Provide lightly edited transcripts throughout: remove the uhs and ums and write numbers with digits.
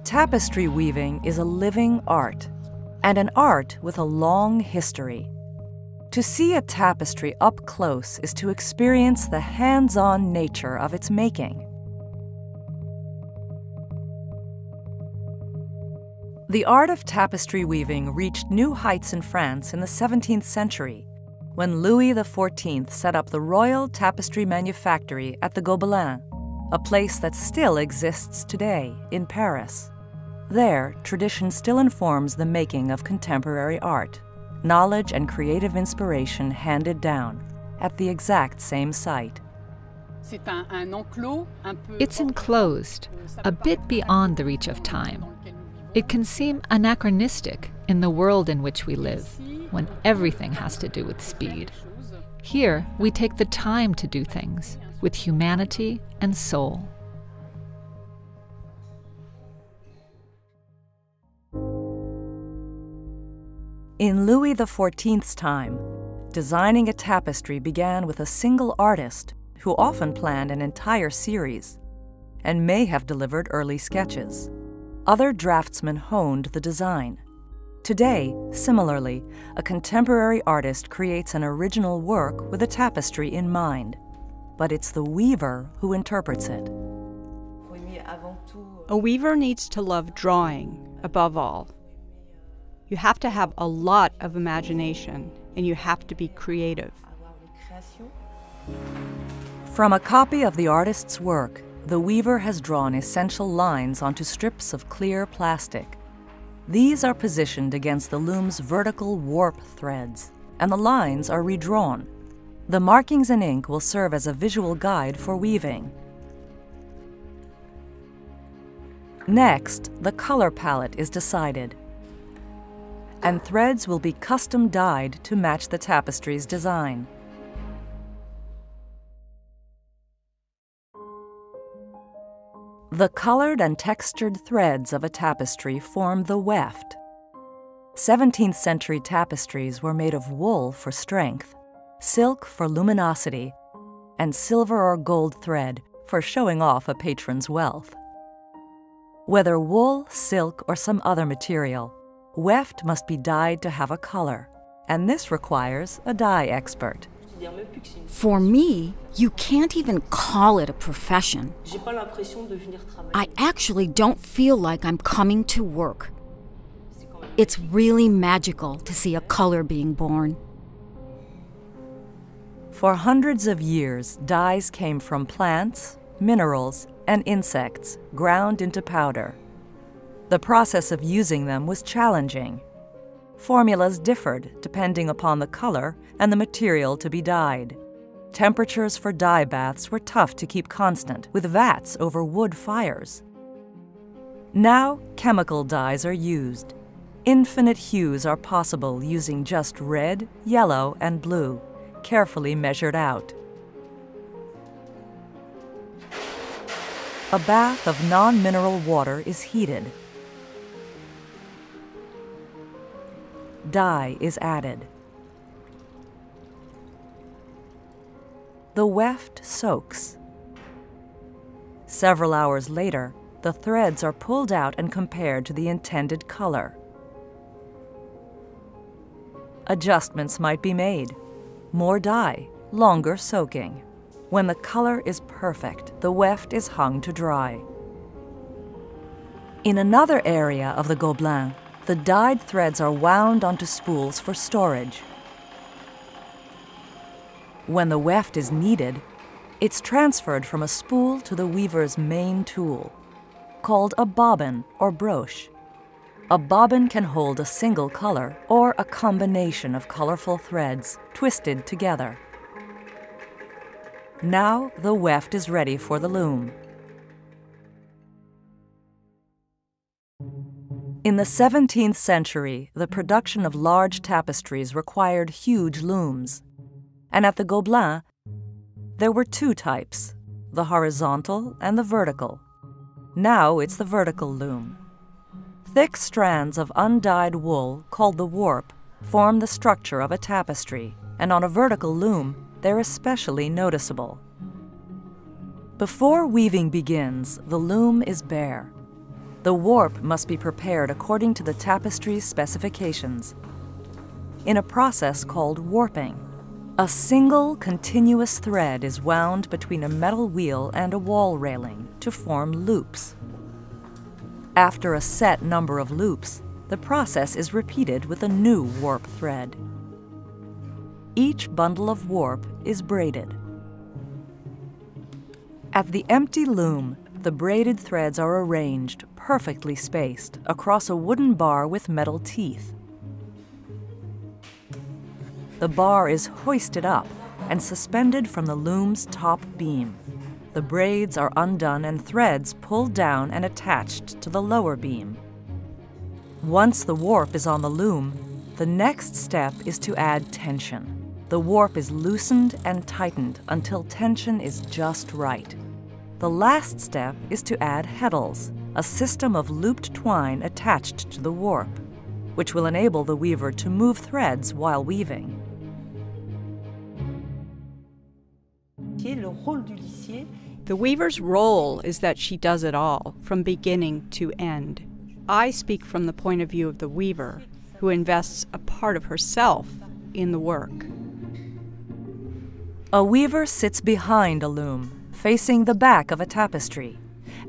Tapestry weaving is a living art, and an art with a long history. To see a tapestry up close is to experience the hands-on nature of its making. The art of tapestry weaving reached new heights in France in the 17th century, when Louis XIV set up the Royal Tapestry Manufactory at the Gobelins, a place that still exists today in Paris. There, tradition still informs the making of contemporary art, knowledge and creative inspiration handed down at the exact same site. It's enclosed, a bit beyond the reach of time. It can seem anachronistic in the world in which we live, when everything has to do with speed. Here, we take the time to do things, with humanity and soul. In Louis XIV's time, designing a tapestry began with a single artist who often planned an entire series and may have delivered early sketches. Other draftsmen honed the design. Today, similarly, a contemporary artist creates an original work with a tapestry in mind, but it's the weaver who interprets it. A weaver needs to love drawing, above all. You have to have a lot of imagination, and you have to be creative. From a copy of the artist's work, the weaver has drawn essential lines onto strips of clear plastic. These are positioned against the loom's vertical warp threads, and the lines are redrawn. The markings in ink will serve as a visual guide for weaving. Next, the color palette is decided, and threads will be custom dyed to match the tapestry's design. The colored and textured threads of a tapestry form the weft. 17th century tapestries were made of wool for strength, silk for luminosity, and silver or gold thread for showing off a patron's wealth. Whether wool, silk, or some other material, weft must be dyed to have a color, and this requires a dye expert. For me, you can't even call it a profession. I actually don't feel like I'm coming to work. It's really magical to see a color being born. For hundreds of years, dyes came from plants, minerals, and insects ground into powder. The process of using them was challenging. Formulas differed depending upon the color and the material to be dyed. Temperatures for dye baths were tough to keep constant, with vats over wood fires. Now, chemical dyes are used. Infinite hues are possible using just red, yellow, and blue, carefully measured out. A bath of non-mineral water is heated. Dye is added. The weft soaks. Several hours later, the threads are pulled out and compared to the intended color. Adjustments might be made. More dye, longer soaking. When the color is perfect, the weft is hung to dry. In another area of the Gobelins, the dyed threads are wound onto spools for storage. When the weft is needed, it's transferred from a spool to the weaver's main tool, called a bobbin or broche. A bobbin can hold a single color or a combination of colorful threads twisted together. Now the weft is ready for the loom. In the 17th century, the production of large tapestries required huge looms. And at the Gobelins, there were two types, the horizontal and the vertical. Now it's the vertical loom. Thick strands of undyed wool, called the warp, form the structure of a tapestry, and on a vertical loom, they're especially noticeable. Before weaving begins, the loom is bare. The warp must be prepared according to the tapestry's specifications. In a process called warping, a single continuous thread is wound between a metal wheel and a wall railing to form loops. After a set number of loops, the process is repeated with a new warp thread. Each bundle of warp is braided. At the empty loom, the braided threads are arranged, perfectly spaced, across a wooden bar with metal teeth. The bar is hoisted up and suspended from the loom's top beam. The braids are undone and threads pulled down and attached to the lower beam. Once the warp is on the loom, the next step is to add tension. The warp is loosened and tightened until tension is just right. The last step is to add heddles, a system of looped twine attached to the warp, which will enable the weaver to move threads while weaving. The weaver's role is that she does it all, from beginning to end. I speak from the point of view of the weaver, who invests a part of herself in the work. A weaver sits behind a loom, facing the back of a tapestry.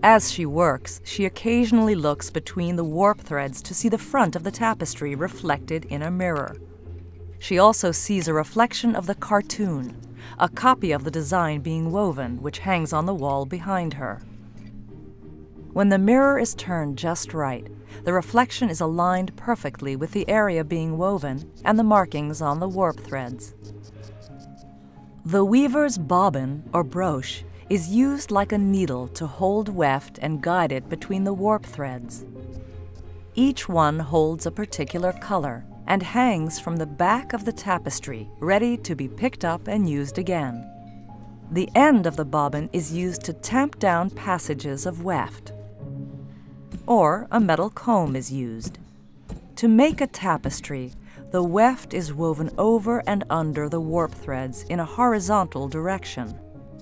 As she works, she occasionally looks between the warp threads to see the front of the tapestry reflected in a mirror. She also sees a reflection of the cartoon, a copy of the design being woven, which hangs on the wall behind her. When the mirror is turned just right, the reflection is aligned perfectly with the area being woven and the markings on the warp threads. The weaver's bobbin, or brooch, is used like a needle to hold weft and guide it between the warp threads. Each one holds a particular color and hangs from the back of the tapestry, ready to be picked up and used again. The end of the bobbin is used to tamp down passages of weft. Or a metal comb is used. To make a tapestry, the weft is woven over and under the warp threads in a horizontal direction.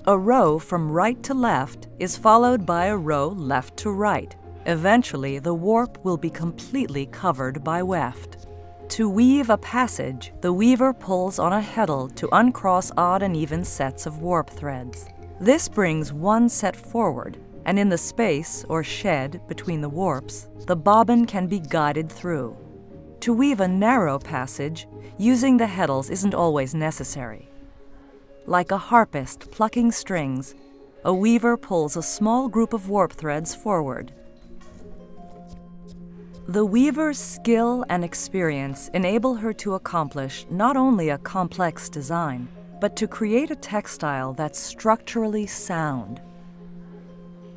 A row from right to left is followed by a row left to right. Eventually, the warp will be completely covered by weft. To weave a passage, the weaver pulls on a heddle to uncross odd and even sets of warp threads. This brings one set forward, and in the space, or shed, between the warps, the bobbin can be guided through. To weave a narrow passage, using the heddles isn't always necessary. Like a harpist plucking strings, a weaver pulls a small group of warp threads forward. The weaver's skill and experience enable her to accomplish not only a complex design, but to create a textile that's structurally sound.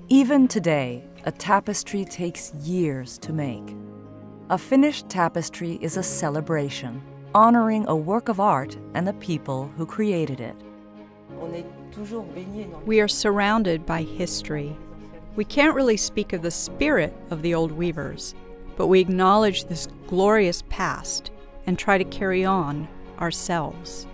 Even today, a tapestry takes years to make. A finished tapestry is a celebration, honoring a work of art and the people who created it. We are surrounded by history. We can't really speak of the spirit of the old weavers, but we acknowledge this glorious past and try to carry on ourselves.